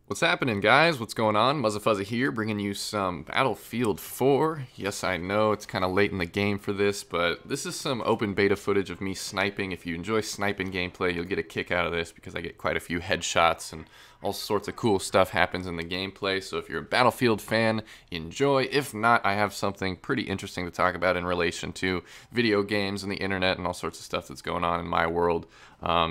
What's happening, guys? What's going on? Muzzafuzza here, bringing you some Battlefield 4. Yes, I know it's kind of late in the game for this, but this is some open beta footage of me sniping. If you enjoy sniping gameplay, you'll get a kick out of this because I get quite a few headshots and all sorts of cool stuff happens in the gameplay. So if you're a Battlefield fan, enjoy. If not, I have something pretty interesting to talk about in relation to video games and the internet and all sorts of stuff that's going on in my world.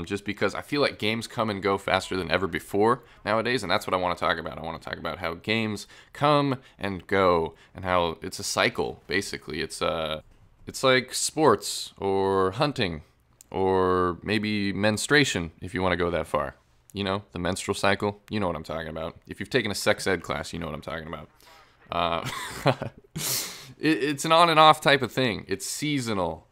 Just because I feel like games come and go faster than ever before nowadays, and that's what I want to talk about. I want to talk about how games come and go, and how it's a cycle, basically. It's like sports, or hunting, or maybe menstruation, if you want to go that far. You know, the menstrual cycle, you know what I'm talking about. If you've taken a sex ed class, you know what I'm talking about. It's an on and off type of thing. It's seasonal.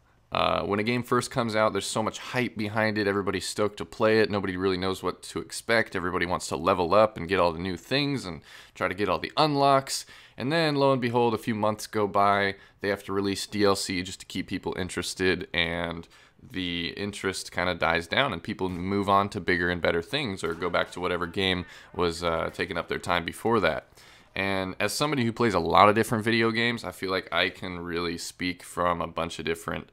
When a game first comes out, there's so much hype behind it. Everybody's stoked to play it. Nobody really knows what to expect. Everybody wants to level up and get all the new things and try to get all the unlocks. And then, lo and behold, a few months go by. They have to release DLC just to keep people interested, and the interest kind of dies down, and people move on to bigger and better things or go back to whatever game was taking up their time before that. And as somebody who plays a lot of different video games, I feel like I can really speak from a bunch of different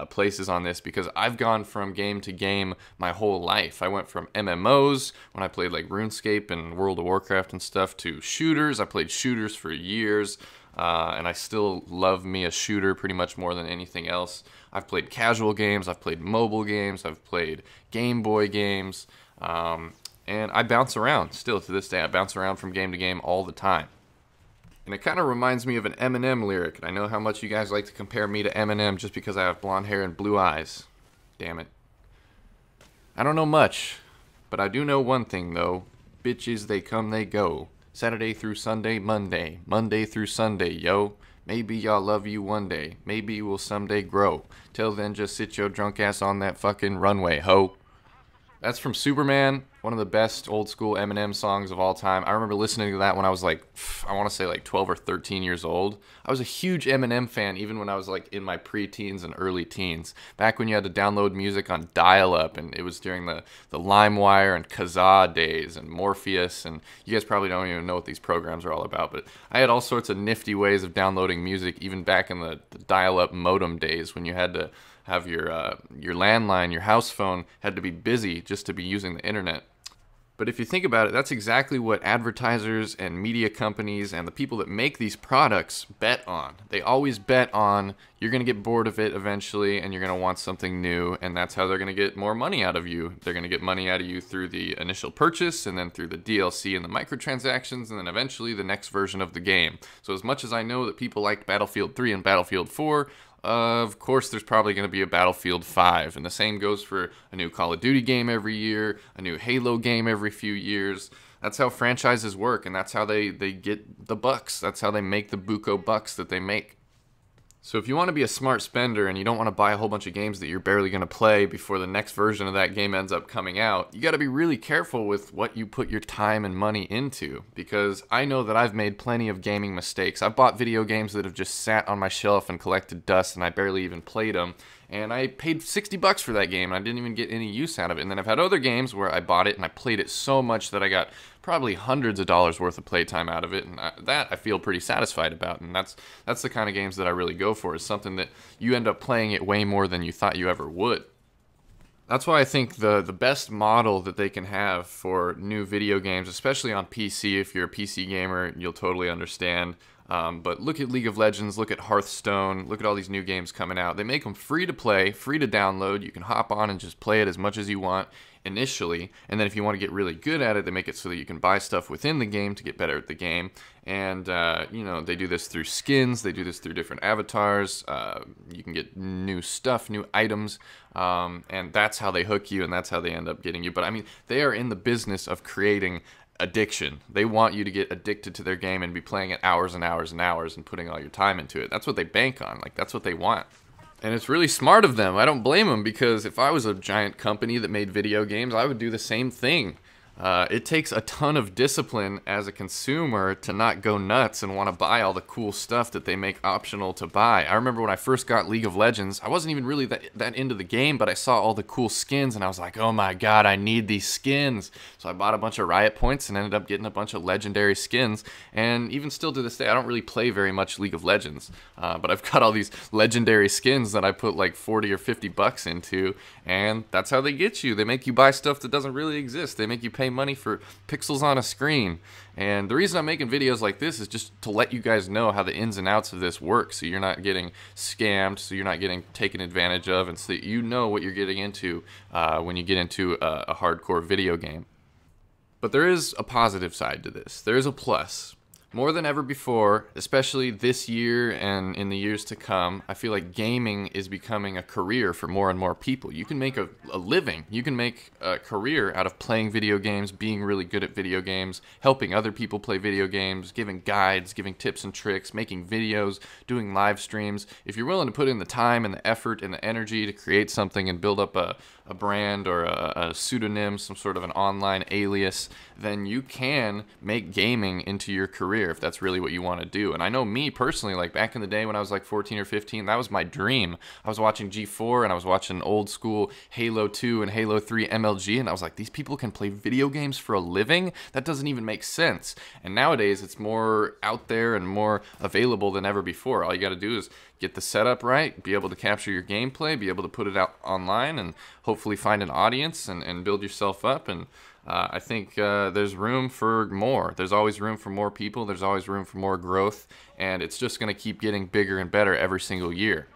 places on this, because I've gone from game to game my whole life. I went from MMOs when I played like RuneScape and World of Warcraft and stuff, to shooters. I played shooters for years, and I still love me a shooter pretty much more than anything else. I've played casual games, I've played mobile games, I've played Game Boy games, and I bounce around still to this day. I bounce around from game to game all the time. And it kind of reminds me of an Eminem lyric. And I know how much you guys like to compare me to Eminem just because I have blonde hair and blue eyes. Damn it. I don't know much, but I do know one thing, though. Bitches, they come, they go. Saturday through Sunday, Monday. Monday through Sunday, yo. Maybe y'all love you one day. Maybe you will someday grow. Till then, just sit your drunk ass on that fucking runway, ho. That's from Superman, one of the best old school Eminem songs of all time. I remember listening to that when I was like, I want to say like 12 or 13 years old. I was a huge Eminem fan even when I was like in my pre-teens and early teens. Back when you had to download music on dial-up, and it was during the LimeWire and Kazaa days and Morpheus, and you guys probably don't even know what these programs are all about, but I had all sorts of nifty ways of downloading music even back in the dial-up modem days when you had to have your landline, your house phone had to be busy just to be using the internet. But if you think about it, that's exactly what advertisers and media companies and the people that make these products bet on. They always bet on you're going to get bored of it eventually, and you're going to want something new, and that's how they're going to get more money out of you. They're going to get money out of you through the initial purchase, and then through the DLC and the microtransactions, and then eventually the next version of the game. So as much as I know that people liked Battlefield 3 and Battlefield 4, of course, there's probably going to be a Battlefield 5, and the same goes for a new Call of Duty game every year, a new Halo game every few years. That's how franchises work, and that's how they get the bucks. That's how they make the buco bucks that they make. So if you want to be a smart spender and you don't want to buy a whole bunch of games that you're barely going to play before the next version of that game ends up coming out, you got to be really careful with what you put your time and money into, because I know that I've made plenty of gaming mistakes. I've bought video games that have just sat on my shelf and collected dust, and I barely even played them, and I paid $60 for that game and I didn't even get any use out of it. And then I've had other games where I bought it and I played it so much that I got probably hundreds of dollars worth of playtime out of it, and that I feel pretty satisfied about. And that's the kind of games that I really go for, is something that you end up playing it way more than you thought you ever would. That's why I think the best model that they can have for new video games, especially on PC, if you're a PC gamer, you'll totally understand. But look at League of Legends, look at Hearthstone, look at all these new games coming out. They make them free to play, free to download. You can hop on and just play it as much as you want initially, and then if you want to get really good at it, they make it so that you can buy stuff within the game to get better at the game. And you know, they do this through skins, they do this through different avatars. You can get new stuff, new items, and that's how they hook you, and that's how they end up getting you. But I mean, they are in the business of creating addiction. They want you to get addicted to their game and be playing it hours and hours and hours and putting all your time into it. That's what they bank on. Like, that's what they want. And it's really smart of them. I don't blame them, because if I was a giant company that made video games, I would do the same thing. It takes a ton of discipline as a consumer to not go nuts and want to buy all the cool stuff that they make optional to buy. I remember when I first got League of Legends, I wasn't even really that into the game, but I saw all the cool skins and I was like, oh my god, I need these skins. So I bought a bunch of Riot points and ended up getting a bunch of legendary skins. And even still to this day, I don't really play very much League of Legends, but I've got all these legendary skins that I put like 40 or 50 bucks into, and that's how they get you. They make you buy stuff that doesn't really exist. They make you pay money for pixels on a screen. And the reason I'm making videos like this is just to let you guys know how the ins and outs of this work, so you're not getting scammed, so you're not getting taken advantage of, and so that you know what you're getting into when you get into a hardcore video game. But there is a positive side to this. There is a plus. More than ever before, especially this year and in the years to come, I feel like gaming is becoming a career for more and more people. You can make a living, you can make a career out of playing video games, being really good at video games, helping other people play video games, giving guides, giving tips and tricks, making videos, doing live streams. If you're willing to put in the time and the effort and the energy to create something and build up a brand or a pseudonym, some sort of an online alias, then you can make gaming into your career if that's really what you want to do. And I know me personally, like back in the day when I was like 14 or 15, that was my dream. I was watching G4 and I was watching old school Halo 2 and Halo 3 MLG, and I was like, these people can play video games for a living? That doesn't even make sense. And nowadays it's more out there and more available than ever before. All you got to do is get the setup right, be able to capture your gameplay, be able to put it out online, and hopefully find an audience and build yourself up. And I think there's room for more. There's always room for more people. There's always room for more growth. And it's just going to keep getting bigger and better every single year.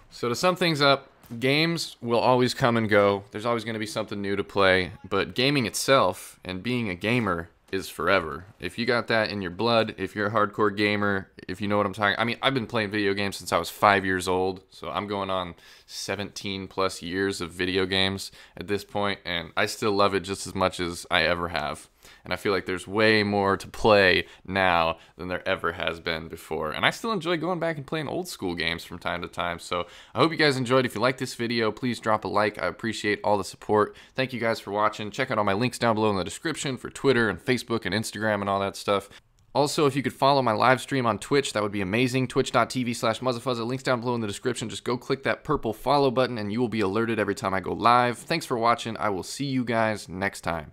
So to sum things up, games will always come and go. There's always going to be something new to play. But gaming itself and being a gamer is forever. If you got that in your blood, if you're a hardcore gamer, if you know what I'm talking, I mean, I've been playing video games since I was 5 years old, so I'm going on 17 plus years of video games at this point, and I still love it just as much as I ever have. And I feel like there's way more to play now than there ever has been before. And I still enjoy going back and playing old school games from time to time. So I hope you guys enjoyed. If you like this video, please drop a like. I appreciate all the support. Thank you guys for watching. Check out all my links down below in the description for Twitter and Facebook and Instagram and all that stuff. Also, if you could follow my live stream on Twitch, that would be amazing. Twitch.tv/Muzzafuzza. Links down below in the description. Just go click that purple follow button and you will be alerted every time I go live. Thanks for watching. I will see you guys next time.